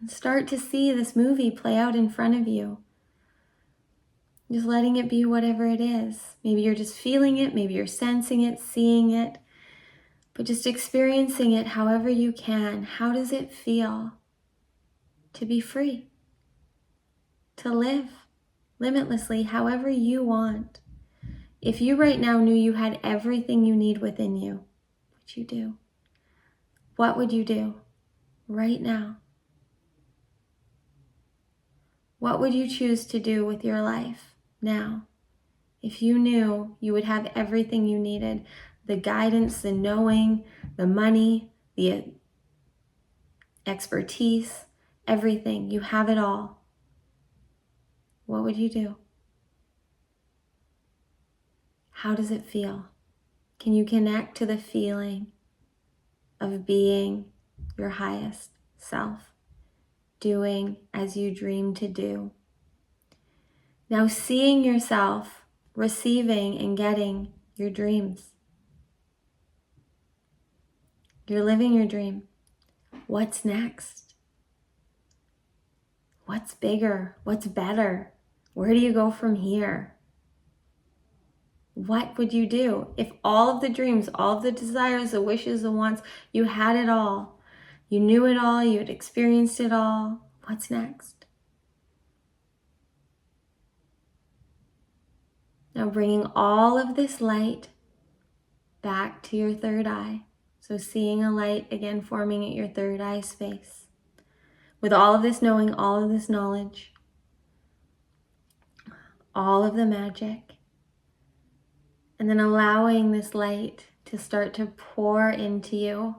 Start to see this movie play out in front of you. Just letting it be whatever it is. Maybe you're just feeling it, maybe you're sensing it, seeing it, but just experiencing it however you can. How does it feel to be free? To live limitlessly however you want. If you right now knew you had everything you need within you, what would you do? What would you do right now? What would you choose to do with your life now? If you knew you would have everything you needed, the guidance, the knowing, the money, the expertise, everything, you have it all. What would you do? How does it feel? Can you connect to the feeling of being your highest self, doing as you dream to do? Now seeing yourself receiving and getting your dreams. You're living your dream. What's next? What's bigger? What's better? Where do you go from here? What would you do if all of the dreams, all of the desires, the wishes, the wants, you had it all? You knew it all, you had experienced it all. What's next? Now bringing all of this light back to your third eye. So seeing a light again forming at your third eye space. with all of this knowing, all of this knowledge, all of the magic, and then allowing this light to start to pour into you,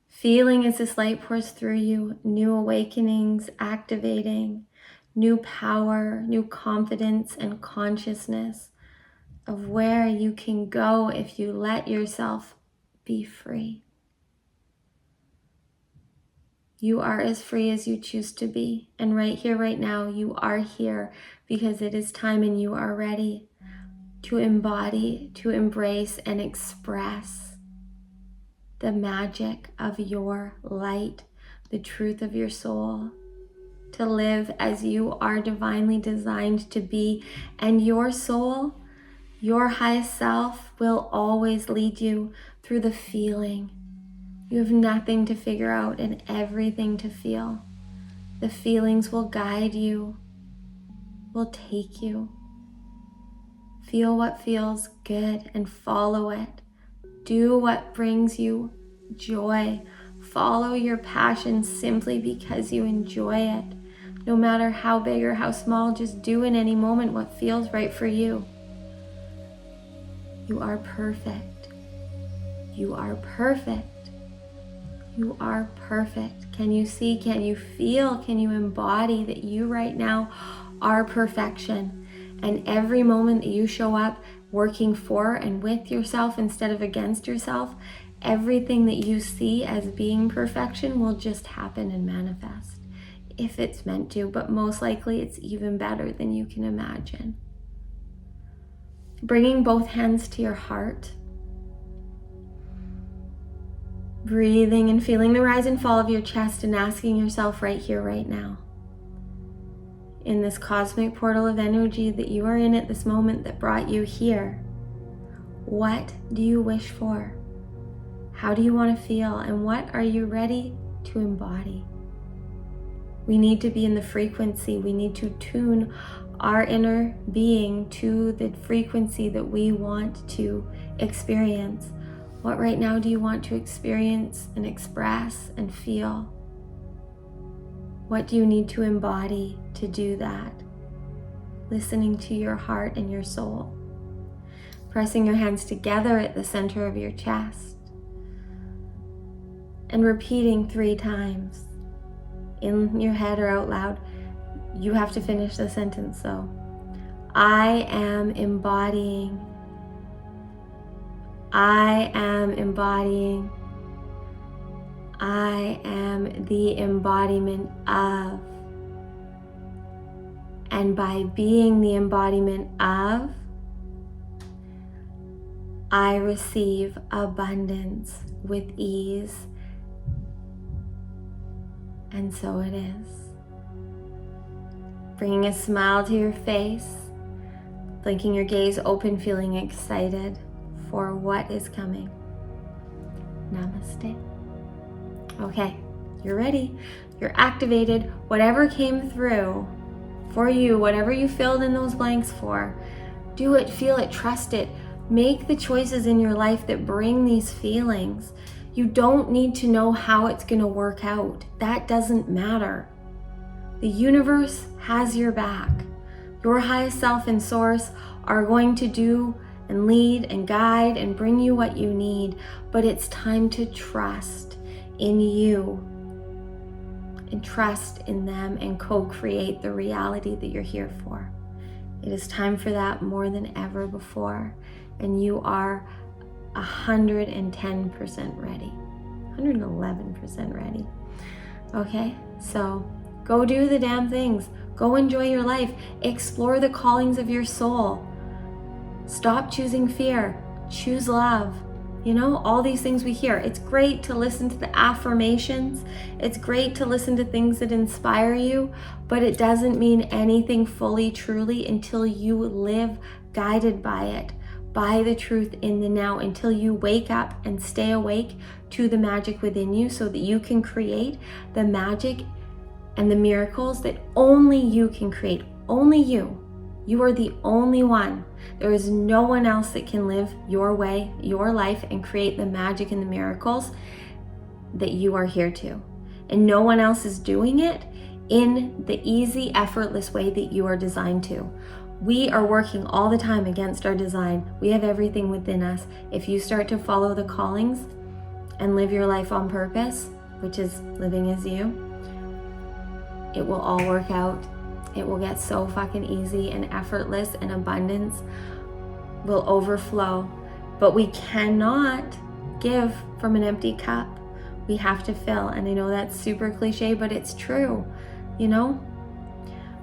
feeling as this light pours through you, new awakenings activating, new power, new confidence and consciousness of where you can go if you let yourself be free. You are as free as you choose to be. And right here, right now, you are here because it is time and you are ready to embody, to embrace, and express the magic of your light, the truth of your soul, to live as you are divinely designed to be. And your soul, your highest self, will always lead you through the feeling. You have nothing to figure out and everything to feel. The feelings will guide you, will take you. Feel what feels good and follow it. Do what brings you joy. Follow your passion simply because you enjoy it. No matter how big or how small, just do in any moment what feels right for you. You are perfect. You are perfect. You are perfect. Can you see? Can you feel? Can you embody that you right now are perfection? And every moment that you show up working for and with yourself instead of against yourself, everything that you see as being perfection will just happen and manifest if it's meant to, but most likely it's even better than you can imagine. Bringing both hands to your heart, breathing and feeling the rise and fall of your chest and asking yourself right here, right now, in this cosmic portal of energy that you are in at this moment that brought you here, what do you wish for? How do you want to feel? And what are you ready to embody? We need to be in the frequency. We need to tune our inner being to the frequency that we want to experience. What right now do you want to experience and express and feel? What do you need to embody to do that? Listening to your heart and your soul. Pressing your hands together at the center of your chest. And repeating 3 times in your head or out loud. You have to finish the sentence though. I am embodying. I am embodying. I am the embodiment of. And by being the embodiment of, I receive abundance with ease. And so it is. Bringing a smile to your face, blinking your gaze open, feeling excited for what is coming. Namaste. Okay, you're ready. You're activated. Whatever came through for you, whatever you filled in those blanks for, do it, feel it, trust it. Make the choices in your life that bring these feelings. You don't need to know how it's going to work out. That doesn't matter. The universe has your back. Your highest self and source are going to do and lead and guide and bring you what you need. But it's time to trust in you and trust in them and co-create the reality that you're here for. It is time for that more than ever before. And you are 110% ready, 111% ready. Okay, so go do the damn things. Go enjoy your life. Explore the callings of your soul. Stop choosing fear. Choose love. You know, all these things we hear. It's great to listen to the affirmations. It's great to listen to things that inspire you, but it doesn't mean anything fully, truly until you live guided by it. By the truth in the now, until you wake up and stay awake to the magic within you so that you can create the magic and the miracles that only you can create. Only you. You are the only one. There is no one else that can live your way, your life, and create the magic and the miracles that you are here to. and no one else is doing it in the easy, effortless way that you are designed to. We are working all the time against our design. We have everything within us. If you start to follow the callings and live your life on purpose, which is living as you, it will all work out. It will get so fucking easy and effortless, and abundance will overflow. But we cannot give from an empty cup. We have to fill. And I know that's super cliche, but it's true. You know,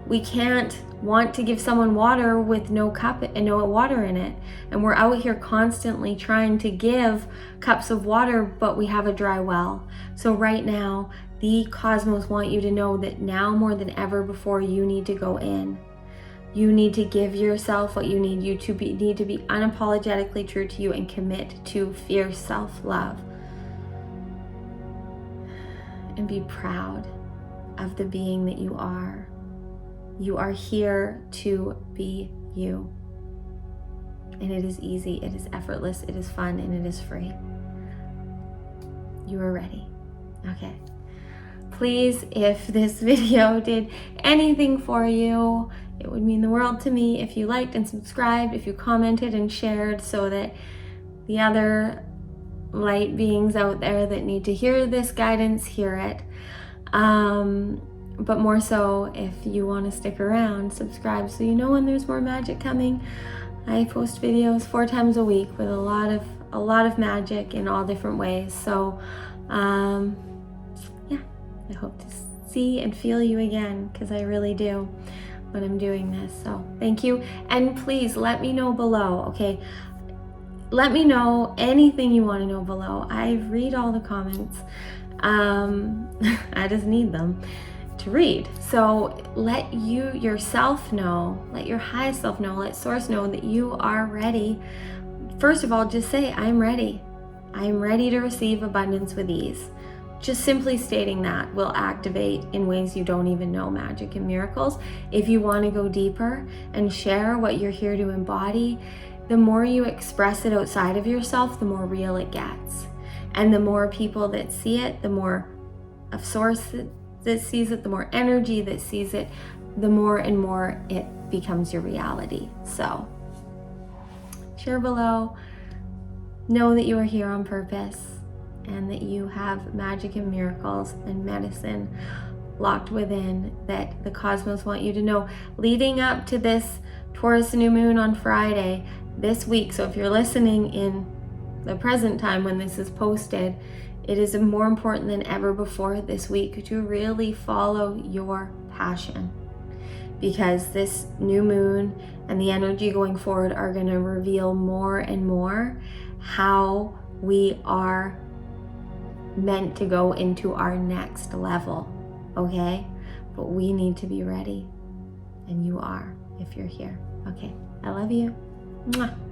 we can't want to give someone water with no cup and no water in it. And we're out here constantly trying to give cups of water, but we have a dry well. So right now, the cosmos want you to know that now more than ever before, you need to go in. You need to give yourself what you need. You need to be unapologetically true to you and commit to fierce self-love. And be proud of the being that you are. You are here to be you. And it is easy, it is effortless, it is fun, and it is free. You are ready. Okay. Please, if this video did anything for you, it would mean the world to me if you liked and subscribed, if you commented and shared, so that the other light beings out there that need to hear this guidance hear it. But more so, if you want to stick around, subscribe so you know when there's more magic coming. I post videos 4 times a week with a lot of magic in all different ways. So yeah, I hope to see and feel you again, because I really do when I'm doing this. So thank you, and please let me know below. Okay, let me know anything you want to know below. I read all the comments. I just need them to read. So let you yourself know, let your highest self know, let source know that you are ready. First of all, just say, I'm ready. I'm ready to receive abundance with ease. Just simply stating that will activate in ways you don't even know magic and miracles. If you want to go deeper and share what you're here to embody, the more you express it outside of yourself, the more real it gets. And the more people that see it, the more of source that sees it, the more energy that sees it, the more and more it becomes your reality. So share below. Know that you are here on purpose, and that you have magic and miracles and medicine locked within that the cosmos want you to know. Leading up to this Taurus new moon on Friday this week, so if you're listening in the present time when this is posted, it is more important than ever before this week to really follow your passion, because this new moon and the energy going forward are going to reveal more and more how we are meant to go into our next level. Okay, but we need to be ready, and you are if you're here. Okay, I love you. Mwah.